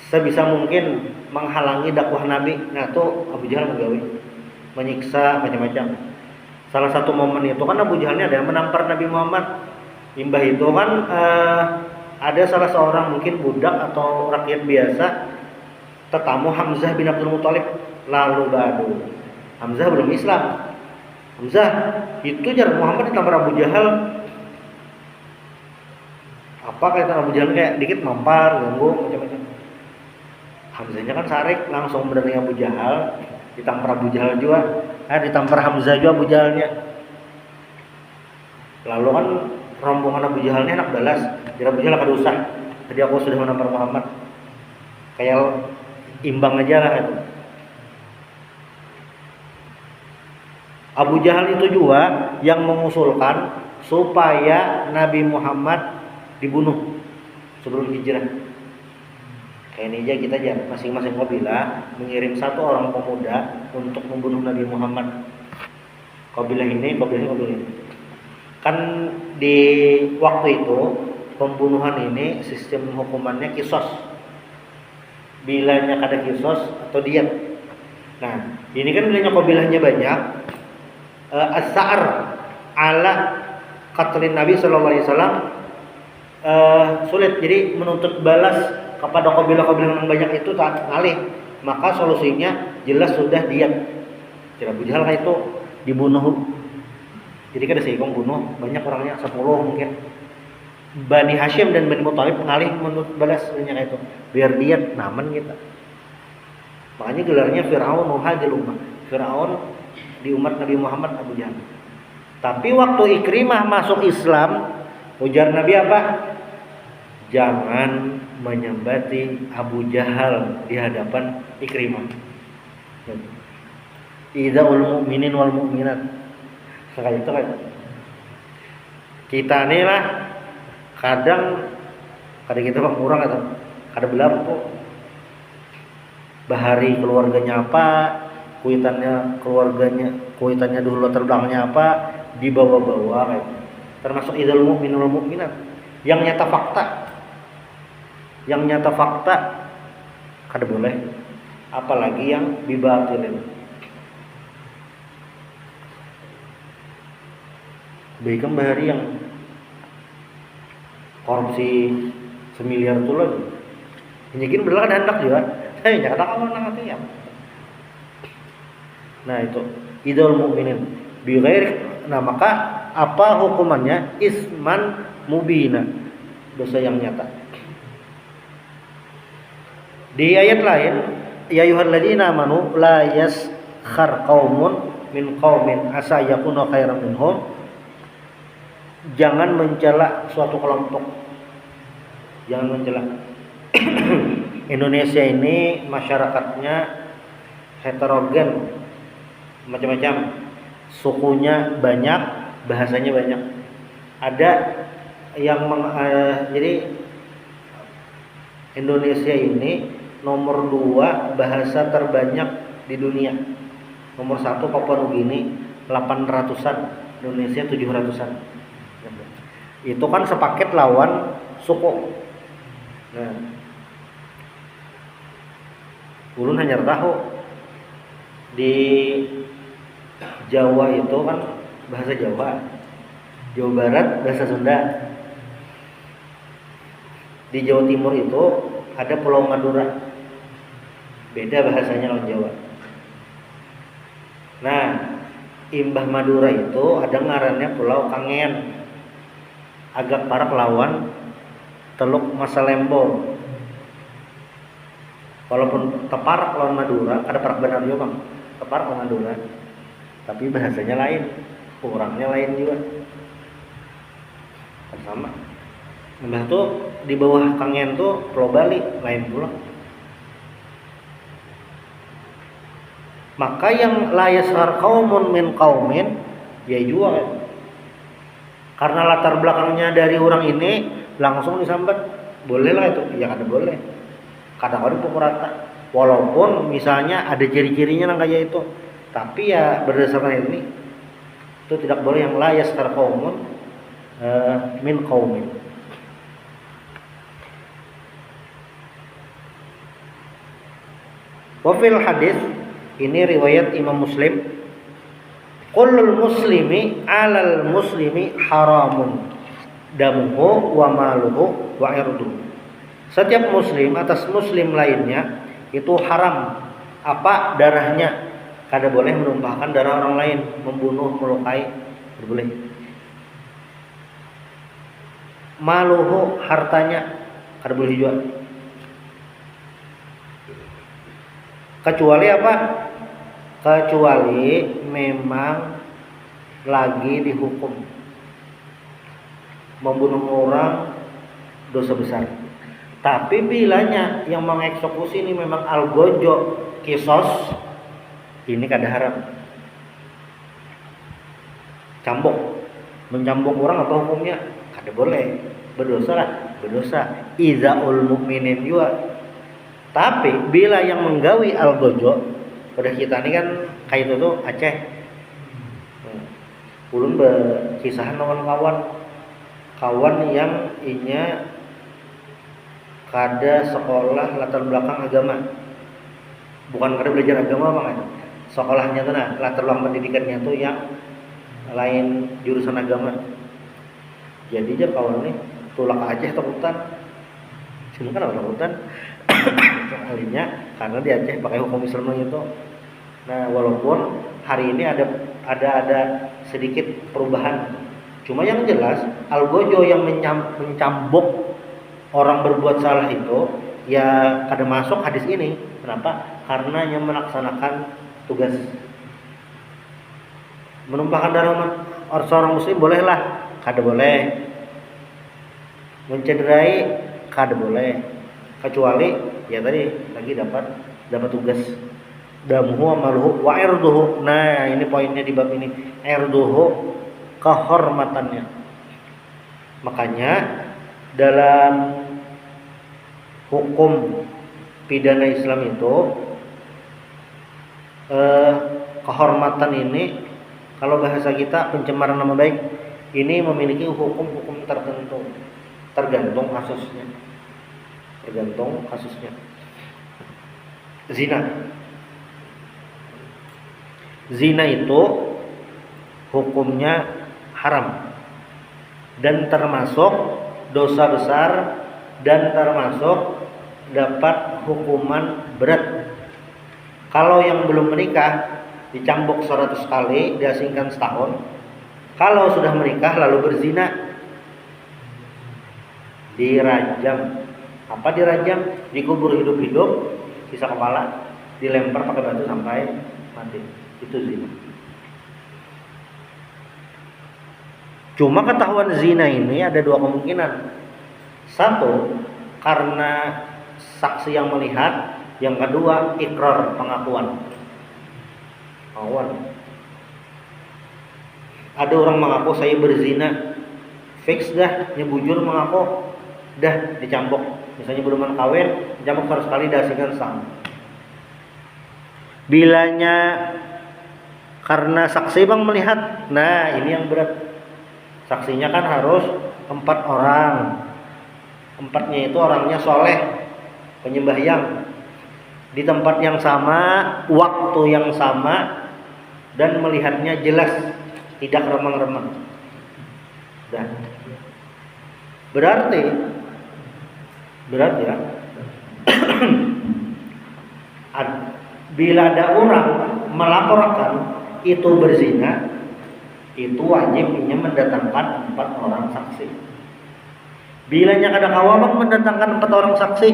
sebisa mungkin menghalangi dakwah Nabi. Nah tuh Abu Jahal menggawe, menyiksa macam-macam. Salah satu momen itu kan Abu Jahal ini ada yang menampar Nabi Muhammad. Imbah itu kan ada salah seorang mungkin budak atau rakyat biasa tetamu Hamzah bin Abdul Muthalib. Lalu gaduh, Hamzah belum Islam. Hamzah itu jar Muhammad ditampar Abu Jahal. Apa kata Abu Jahal, kayak dikit mampar, ganggu macam-macam. Hamzahnya kan sarik langsung berani Abu Jahal, ditampar Abu Jahal juga. Ditampar Hamzah juga Abu Jahalnya. Lalu kan rombongan Abu Jahal ini anak balas. Jadi Abu Jahal kada usah. Jadi aku sudah menampar Muhammad. Kayak imbang aja lah itu. Abu Jahal itu juga yang mengusulkan supaya Nabi Muhammad dibunuh sebelum hijrah. Kayak ini aja kita aja masing-masing kabilah mengirim satu orang pemuda untuk membunuh Nabi Muhammad. Kabilah ini. Kan di waktu itu pembunuhan ini sistem hukumannya kisos. Bilanya kada kisos atau diat. Nah, ini kan bilanya kabilahnya banyak. As-sa'ar ala qatlin Nabi sallallahu alaihi wasallam sulit. Jadi menuntut balas kepada kabilah-kabilah yang banyak itu tak ngalih. Maka solusinya jelas sudah diat. Jadi Abu Jahal itu dibunuh. Jadi kada seikong bunuh banyak orangnya 10 mungkin. Bani Hashim dan Bani Muthalib ngalih menuntut balas banyak itu. Biar diat naman kita. Makanya gelarnya Fir'aun Nuhadil Ummah. Fir'aun di umat Nabi Muhammad Abu Jahal. Tapi waktu Ikrimah masuk Islam, ujar Nabi apa? Jangan menyembati Abu Jahal di hadapan Ikrimah. Idza'ul mu'minin wal mu'minat. Sekali itu kan. Kita nih lah kadang kita bang kurang atau kada belampu. Bahari keluarganya apa, kuitannya dulu latar belakangnya apa, dibawa-bawa kayak. Termasuk idzal mu'min wal mu'minat yang nyata fakta kada boleh, apalagi yang dibatilin. Baikkan bahari yang korupsi 1 miliar itu lagi nyekin belah ada hendak juga nyata kamu nang ya. Nah itu idzal mu'minin bi ghairi. Nah maka apa hukumannya? Isman mubina, dosa yang nyata. Di ayat lain, ya ayyuhalladzina amanu la yaskhar qaumun min qaumin asa yakunu khairan minhum. Jangan mencela suatu kelompok. Jangan mencela. Indonesia ini masyarakatnya heterogen, macam-macam. Sukunya banyak, bahasanya banyak. Ada yang jadi Indonesia ini nomor 2 bahasa terbanyak di dunia. Nomor 1 Papua Nugini 800-an, Indonesia 700-an. Itu kan sepaket lawan suku. Nah, ulun hanya tahu di Jawa itu kan bahasa Jawa, Jawa Barat bahasa Sunda. Di Jawa Timur itu ada Pulau Madura, beda bahasanya lawan Jawa. Nah, imbah Madura itu ada ngarannya Pulau Kangean, agak parak lawan Teluk Masalembo. Walaupun teparak lawan Madura, ada parak benar juga bang, teparak lawan Madura, tapi bahasanya lain, orangnya lain juga, sama. Nah tuh di bawah Kangen tuh Pulau Bali lain pula. Maka yang la yashar qaumun min qaumin ya juga kan. Karena latar belakangnya dari orang ini langsung disambat, boleh lah itu, ya kada boleh. Kadang-kadang pukul rata. Walaupun misalnya ada ciri-cirinya yang kayak itu, tapi ya berdasarkan ini itu tidak boleh yang la yashar qaumun min qaumin. Wa fil hadis, ini riwayat Imam Muslim, kullul muslimi 'alal muslimi haramun damuhu wa maluhu wa irduhu. Setiap muslim atas muslim lainnya itu haram apa darahnya, kada boleh menumpahkan darah orang lain, membunuh, melukai, tidak boleh. Maluhu hartanya kada boleh dijual. Kecuali apa? Kecuali memang lagi dihukum membunuh orang dosa besar. Tapi bilanya yang mengeksekusi ini memang algojo kisos, ini kada haram. Cambuk, mencambuk orang apa hukumnya? Kada boleh, berdosa lah, berdosa. Izaul mukminin juga. Tapi bila yang menggawi algojo, pada kita ini kan kayak itu tuh Aceh. Ulun berkisahan dengan kawan yang inya kada sekolah latar belakang agama, bukan kada belajar agama bang, sekolahnya tuh nah latar belakang pendidikannya tuh yang lain jurusan agama. Jadi aja kawan ini tulak Aceh takutan, cuma kan orang takutan kalinya karena di Aceh pakai hukum Islam itu. Nah walaupun hari ini ada sedikit perubahan, cuma yang jelas algojo yang mencambuk orang berbuat salah itu ya kada masuk hadis ini. Kenapa? Karena yang melaksanakan tugas. Menumpahkan darah seorang muslim bolehlah, kada boleh. Mencederai kada boleh. Kecuali ya tadi lagi dapat tugas. Damuhu amaluhu wa irduhu. Nah, ini poinnya di bab ini. Irduhu, kehormatannya. Makanya dalam hukum pidana Islam itu kehormatan ini, kalau bahasa kita pencemaran nama baik, ini memiliki hukum-hukum tertentu, tergantung kasusnya. Zina itu hukumnya haram dan termasuk dosa besar dan termasuk dapat hukuman berat. Kalau yang belum menikah dicambuk 100 kali, diasingkan setahun. Kalau sudah menikah lalu berzina, dirajam. Apa dirajam? Dikubur hidup-hidup, sisa kepala dilempar pakai batu sampai mati. Itu zina. Cuma ketahuan zina ini ada dua kemungkinan. Satu, karena saksi yang melihat. Yang kedua, ikrar, pengakuan. Ada orang mengaku saya berzina, fix dah, nyebujur mengaku, dah dicambuk. Misalnya belum kawin, dicambuk 100 kali, diasingkan sang. Bilanya karena saksi bang melihat, nah ini yang berat. Saksinya kan harus 4 orang. 4-nya itu orangnya soleh, penyembahyang, di tempat yang sama, waktu yang sama, dan melihatnya jelas, tidak remang-remang. Dan berarti ya bila ada orang melaporkan itu berzina, itu wajibnya mendatangkan 4 orang saksi. Bilanya ada kawabang mendatangkan 4 orang saksi,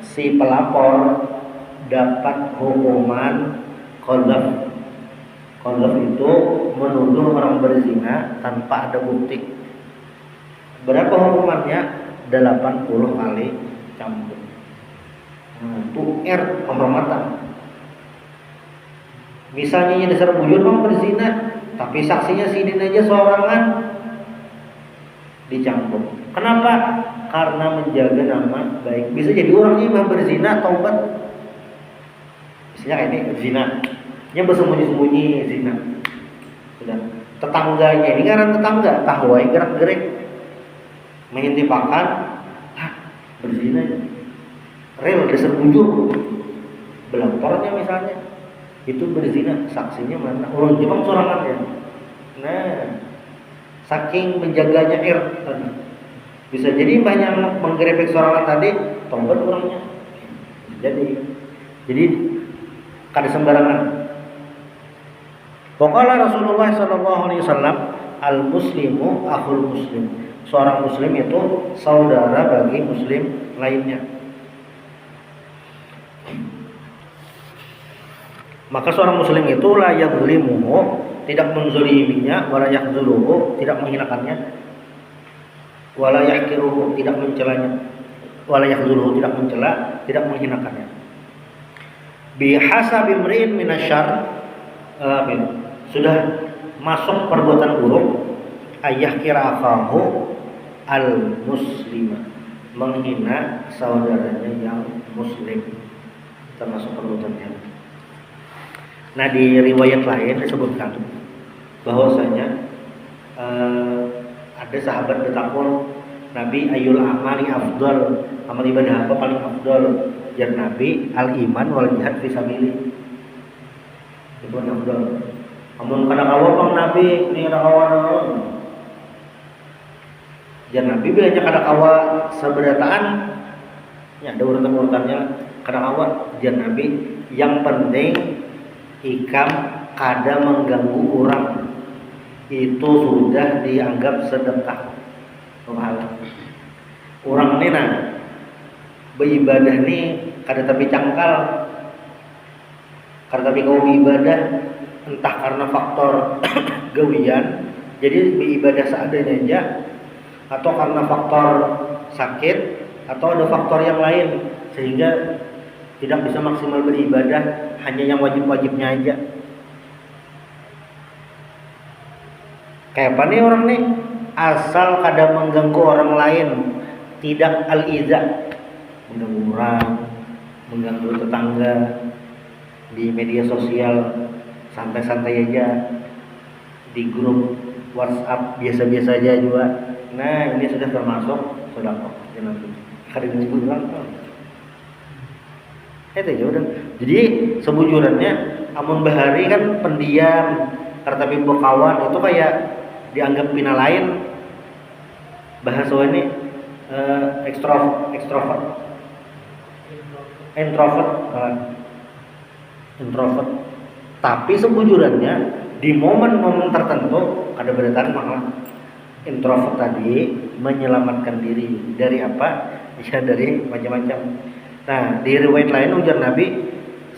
si pelapor dapat hukuman qadzaf. Qadzaf itu menuduh orang berzina tanpa ada bukti. Berapa hukumannya? 80 kali cambuk. Itu penghormatan. Misalnya yang dasar bujur bang berzina, tapi saksinya sidin aja seorangan, dicambuk. Kenapa? Karena menjaga nama baik. Bisa jadi orangnya memang berzina, taubat. Misalnya kayak ini zina, yang bersembunyi-sembunyi zina. Sudah. Tetangganya ini kan tetangga, tahu aja gerak-gerik, mengintipakan, berzina. Real dasar bujur. Belaktornya misalnya itu berzina, saksinya mana? Orang Jepang sorangan ya. Nah, saking menjaganya tadi, bisa jadi banyak menggerebek sorangan tadi, tobat orangnya. Jadi kada sembarangan. Pokoknya Rasulullah SAW, al muslimu akhul muslim. Seorang muslim itu saudara bagi muslim lainnya. Maka seorang muslim itu la yadzlimuhu, tidak menzaliminya, wala yakhzuluhu, tidak menghinakannya, wala yahqiruhu, tidak mencelanya, wala yakhzuluhu, tidak mencela, tidak menghinakannya. Bi hasabi imri'in minasyarr, sudah masuk perbuatan buruk, ayah kira akahu al muslima, menghina saudaranya yang muslim, termasuk perbuatannya. Nah, di riwayat lain disebutkan bahwasanya ada sahabat bertakwa, Nabi, ayul amali afdal, amal ibadah apa paling afdal? Jar Nabi, al iman wal jihad fi sabilillah. Itu yang afdal. Amun kana kawa pang Nabi ni kada kawa. Jar Nabi bilanya kada kawa seberataan, ya ada urutan-urutannya kada kawa. Jar Nabi, yang penting ikam kada mengganggu orang, itu sudah dianggap sedekah pahala. Orang ini nah beribadah nih kada tapi cangkal, kada tapi kau beribadah entah karena faktor gawian, jadi beribadah seadanya aja, atau karena faktor sakit, atau ada faktor yang lain sehingga tidak bisa maksimal beribadah, hanya yang wajib-wajibnya aja. Kayak apa nih orang nih? Asal kada mengganggu orang lain, tidak al-iza, mengganggu orang, mengganggu tetangga di media sosial, santai-santai aja, di grup WhatsApp biasa-biasa aja juga. Nah, ini sudah termasuk sedekah. Kada disebut orang. Itu ya udah. Jadi sebujurannya amun bahari kan pendiam, tetapi berkawan itu kayak dianggap pina lain. Bahasa ini introvert. Tapi sebujurannya di momen-momen tertentu ada beretan malah introvert tadi menyelamatkan diri dari apa? Ya dari macam-macam. Nah, di riwayat lain ujar Nabi,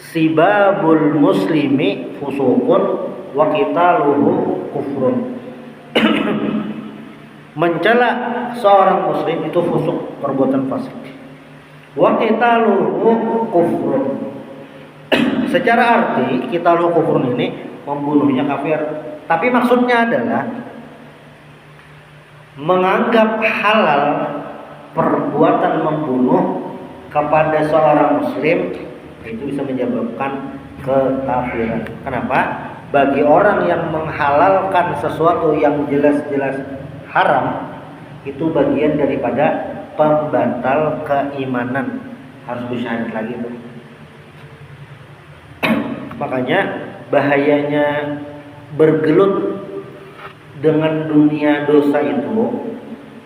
sibabul muslimi fusuqun wa qitaluhu kufrun. Mencela seorang muslim itu fusuk, perbuatan fasik. Wa qitaluhu kufrun. Secara arti qitaluhu kufrun ini membunuhnya kafir. Tapi maksudnya adalah menganggap halal perbuatan membunuh kepada seorang muslim itu bisa menyebabkan kekafiran. Kenapa? Bagi orang yang menghalalkan sesuatu yang jelas-jelas haram, itu bagian daripada pembatal keimanan. Harus bersyahadat lagi tuh. Makanya bahayanya bergelut dengan dunia dosa itu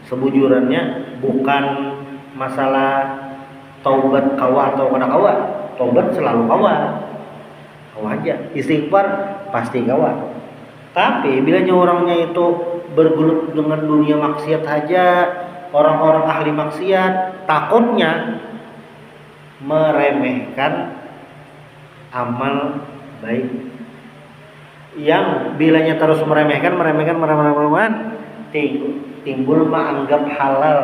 sebujurannya bukan masalah taubat kawa atau kada kawa. Taubat selalu kawa aja, istighfar pasti kawa. Tapi bila orangnya itu bergelut dengan dunia maksiat saja, orang-orang ahli maksiat, takutnya meremehkan amal baik. Yang bilanya terus meremehkan, timbul menganggap halal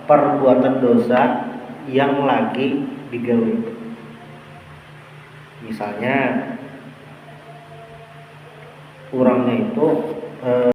perbuatan dosa yang lagi digawe. Misalnya orangnya itu